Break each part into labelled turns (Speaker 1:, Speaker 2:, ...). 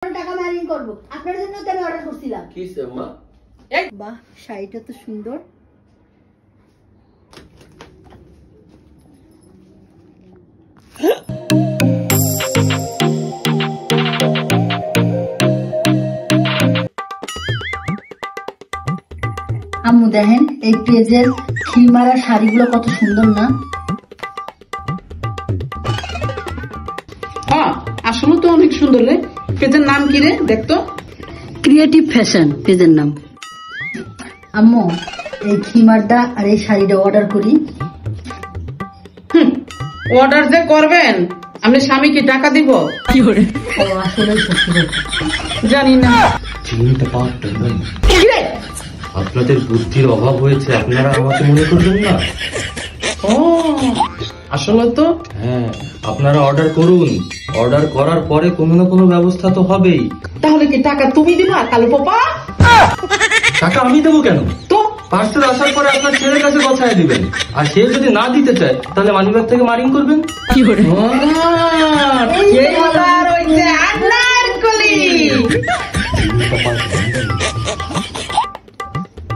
Speaker 1: টাকা মার্জিন করব আপনার জন্য তো আমি অর্ডার করছিলাম।
Speaker 2: কি মা?
Speaker 1: বাহ, শাড়িটা তো সুন্দর। আম্মু দেখেন এই পেজের খিলমারা শাড়িগুলো কত সুন্দর না?
Speaker 3: হ্যাঁ, আসলে তো অনেক সুন্দর রে। পেজের নাম কি রে? দেখতো।
Speaker 1: ক্রিয়েটিভ ফ্যাশন পেজের নাম। আম্মু এই খিমারটা আর এই শাড়িটা অর্ডার করি।
Speaker 3: অর্ডার যে করবেন, আমি স্বামীকে টাকা দিব? কি করে?
Speaker 1: আসলে সত্যি
Speaker 3: জানি না।
Speaker 2: চিনতে পারতেন না। আপনাদের বুদ্ধির অভাব হয়েছে, আপনারা আমাকে মনে করবেন না।
Speaker 3: ও আসলে তো
Speaker 2: হ্যাঁ, আপনারা অর্ডার করুন। অর্ডার করার পরে কোনো না কোনো ব্যবস্থা তো হবেই।
Speaker 3: তাহলে কি টাকা তুমি দিবা কালু পাপা?
Speaker 2: টাকা আমি দেবো কেন?
Speaker 3: তো
Speaker 2: পার্সেল আসার পরে আপনার ছেলের কাছে পৌঁছায় দিবেন। আর সে যদি না দিতে চায় তাহলে মানিব্যাগ থেকে মারিং করবেন।
Speaker 3: কি করে?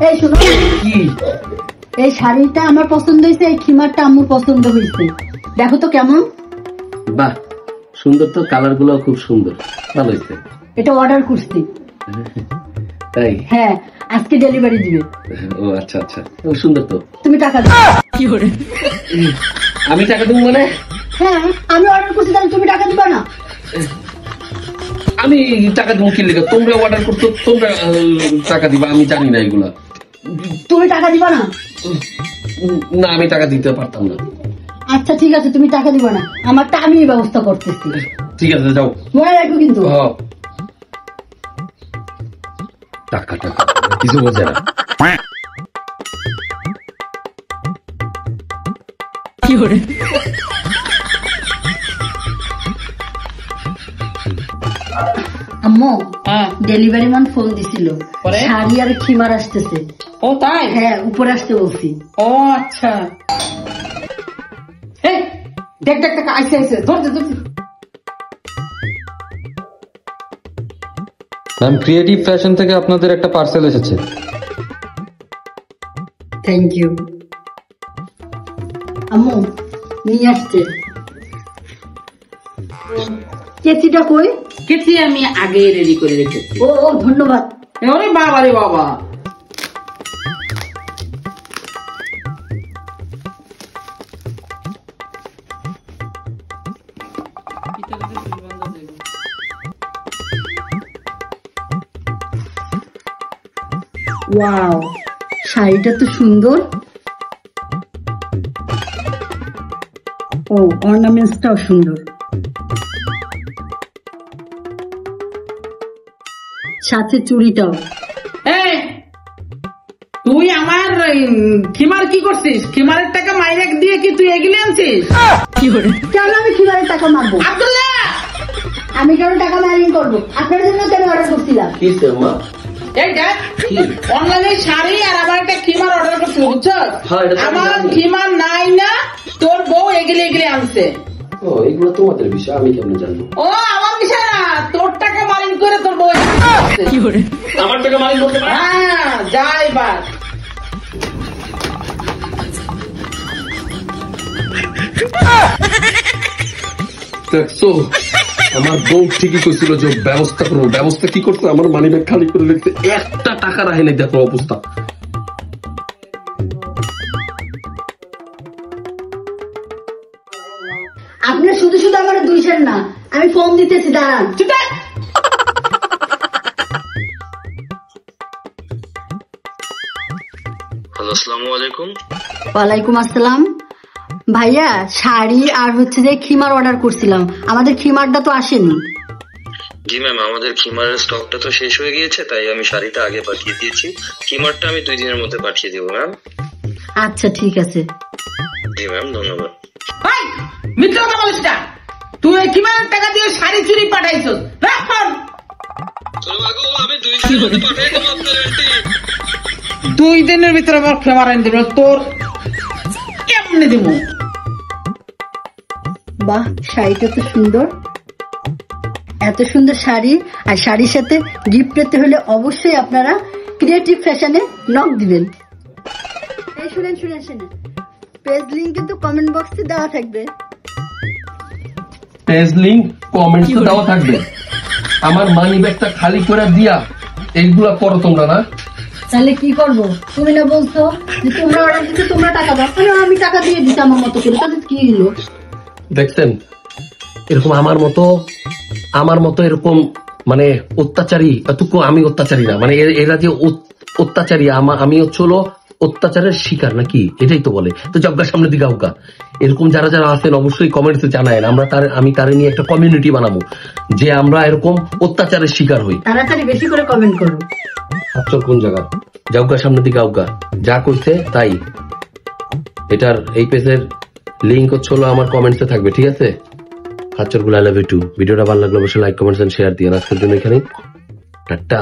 Speaker 1: এই শোনো, এই শাড়িটা আমার পছন্দ হয়েছে, এই খিমারটা আম্মুর পছন্দ হয়েছে। দেখো তো কেমন।
Speaker 2: বাহ, সুন্দর তো, কালার গুলো খুব সুন্দর, ভালো হয়েছে।
Speaker 1: এটা অর্ডার করছি।
Speaker 2: তাই?
Speaker 1: হ্যাঁ, আজকে ডেলিভারি দিবে।
Speaker 2: ও আচ্ছা আচ্ছা, সুন্দর তো।
Speaker 1: তুমি টাকা দাও।
Speaker 3: কি করে?
Speaker 2: আমি টাকা দেবো মানে?
Speaker 1: হ্যাঁ, আমি অর্ডার করছি, তাহলে তুমি টাকা দিবা না?
Speaker 2: আমি টাকা দেবো কি লিখে? তোমরা অর্ডার করছো, তোমরা টাকা দিবা, আমি জানি না এগুলা।
Speaker 1: তুমি টাকা দিবা না?
Speaker 2: না, আমি টাকা দিতে পারতাম না।
Speaker 1: আচ্ছা ঠিক আছে, তুমি টাকা দিবা না, আমারটা আমি ব্যবস্থা করতেছি।
Speaker 2: ঠিক আছে, যাও।
Speaker 1: মনে রাখো কিন্তু।
Speaker 2: টাকা টাকা কিছু বোঝে না।
Speaker 3: কি করে?
Speaker 1: আম্মু
Speaker 3: হ্যাঁ,
Speaker 1: ডেলিভারি ম্যান ফোন দিছিল,
Speaker 3: পরে?
Speaker 1: শাড়ি আর খিমার আসতেছে।
Speaker 3: ও তাই?
Speaker 1: হ্যাঁ, উপরে আসতে বলছি।
Speaker 3: ও আচ্ছা। এই দেখ দেখ দেখ, আইসে আইসে, ধরতে ধরতে।
Speaker 2: ম্যাম, ক্রিয়েটিভ ফ্যাশন থেকে আপনাদের একটা পার্সেল এসেছে।
Speaker 1: Thank you. আম্মু নিয়ে আসছে। কেচিটা কই?
Speaker 3: কেছি আমি আগে রেডি করে রেখেছি।
Speaker 1: ও ও, ধন্যবাদ।
Speaker 3: ওরে বাবা রে বাবা।
Speaker 1: ওয়াও, শাড়িটা তো সুন্দর। ও, অর্নামেন্টসটাও সুন্দর, সাথে চুড়িটাও।
Speaker 3: এই তুই আমার খিমার কি করছিস? খিমারের টাকা মাইরেক দিয়ে কি তুই এগুলি আনছিস? কি করে?
Speaker 1: কেন আমি খিমারের টাকা মারবো?
Speaker 3: আব্দুল্লাহ,
Speaker 1: আমি কেন টাকা মার্জিন করবো? আপনার জন্য তো আমি অর্ডার করছিলাম।
Speaker 2: কি মা?
Speaker 3: এই দেখ, অনলাইনে শাড়ি আর আমার একটা খিমার অর্ডার করছি, বুঝছো?
Speaker 2: হ্যাঁ, এটা তো আমি
Speaker 3: আমার
Speaker 2: জানি।
Speaker 3: খিমার নাই না, তোর বউ এগুলি এগুলি আনছে।
Speaker 2: ও, এগুলো তোমাদের বিষয়, আমি কেমন জানবো?
Speaker 3: ও আমার বিষয় না, তোর টাকা মারিন করে তোর বউ এগুলি আনছে। কি করে?
Speaker 2: আমার টাকা মালিক করতে পারে?
Speaker 3: হ্যাঁ, যাই বাস।
Speaker 2: দেখছো, আমার বউ ঠিকই কইছিল যে ব্যবস্থা করবো। ব্যবস্থা কি করছে? আমার মানিব্যাগ খালি করে রেখেছে, একটা টাকা রাখে নাই। দেখো অবস্থা।
Speaker 1: আপনি শুধু শুধু আমার দুইশের না, আমি ফোন দিতেছি, দাঁড়ান।
Speaker 2: হ্যালো, আসসালামু আলাইকুম।
Speaker 1: ওয়ালাইকুম আসসালাম। ভাইয়া, শাড়ি আর হচ্ছে যে খিমার অর্ডার করছিলাম, আমাদের খিমারটা তো আসেনি।
Speaker 4: জি ম্যাম, আমাদের খিমারের স্টকটা তো শেষ হয়ে গিয়েছে, তাই আমি শাড়িটা আগে পাঠিয়ে দিয়েছি। খিমারটা আমি 2 দিনের মধ্যে পাঠিয়ে দেবো ম্যাম।
Speaker 1: আচ্ছা ঠিক আছে।
Speaker 4: জি ম্যাম, ধন্যবাদ।
Speaker 3: মিথ্যা কথা বলিস না। তুই খিমারের টাকা দিয়ে শাড়ি চুরি পাঠাইছস। রাখ ফোন।
Speaker 4: আমি 2 দিনের মধ্যে পাঠিয়ে দেবো আপনার আন্টি।
Speaker 3: 2 দিনের ভিতরে আমার খিমার এনে দেব, তোর কেমনে দিব?
Speaker 1: বাহ, শাড়িটা তো সুন্দর। এত সুন্দর শাড়ি আর শাড়ির সাথে গিফট পেতে হলে অবশ্যই আপনারা ক্রিয়েটিভ ফ্যাশনে নক দিবেন। এই শুনেন শুনেন শুনেন, পেজ লিংক কিন্তু কমেন্ট বক্সে দেওয়া থাকবে।
Speaker 2: পেজ লিংক কমেন্টসে দেওয়া থাকবে। আমার মানি ব্যাগটা খালি করে দিয়া এইগুলা করো তোমরা না?
Speaker 1: তাহলে কি করব? তুমি না বলছো যে তোমরা অর্ডার দিতে তোমরা টাকা দাও, তাহলে আমি টাকা দিয়ে দিতে আমার মতো করে, তাহলে কি হলো?
Speaker 2: দেখছেন এরকম আমার মতো এরকম মানে অত্যাচারী, এতটুকু আমি অত্যাচারী না, মানে এরা যে অত্যাচারী, আমি হলো অত্যাচারের শিকার নাকি, এটাই তো বলে। তো জব্বার সামনে দিকে আউকা এরকম যারা যারা আছেন অবশ্যই কমেন্টসে জানায়েন। আমি তার নিয়ে একটা কমিউনিটি বানাবো যে আমরা এরকম অত্যাচারের শিকার হই।
Speaker 1: তাড়াতাড়ি বেশি করে কমেন্ট করো।
Speaker 2: আচ্ছা কোন জায়গা যাওগা, সামনে দিকে আউকা, যা কইছে তাই। এটার এই পেজের লিঙ্ক হলো আমার কমেন্টসে থাকবে, ঠিক আছে? হাতচর গুলো আই লাভ ইউ টু। ভিডিওটা ভালো লাগলে অবশ্যই লাইক কমেন্টস এন্ড শেয়ার দিয়ে। আজকের জন্য এখানেই টাটা।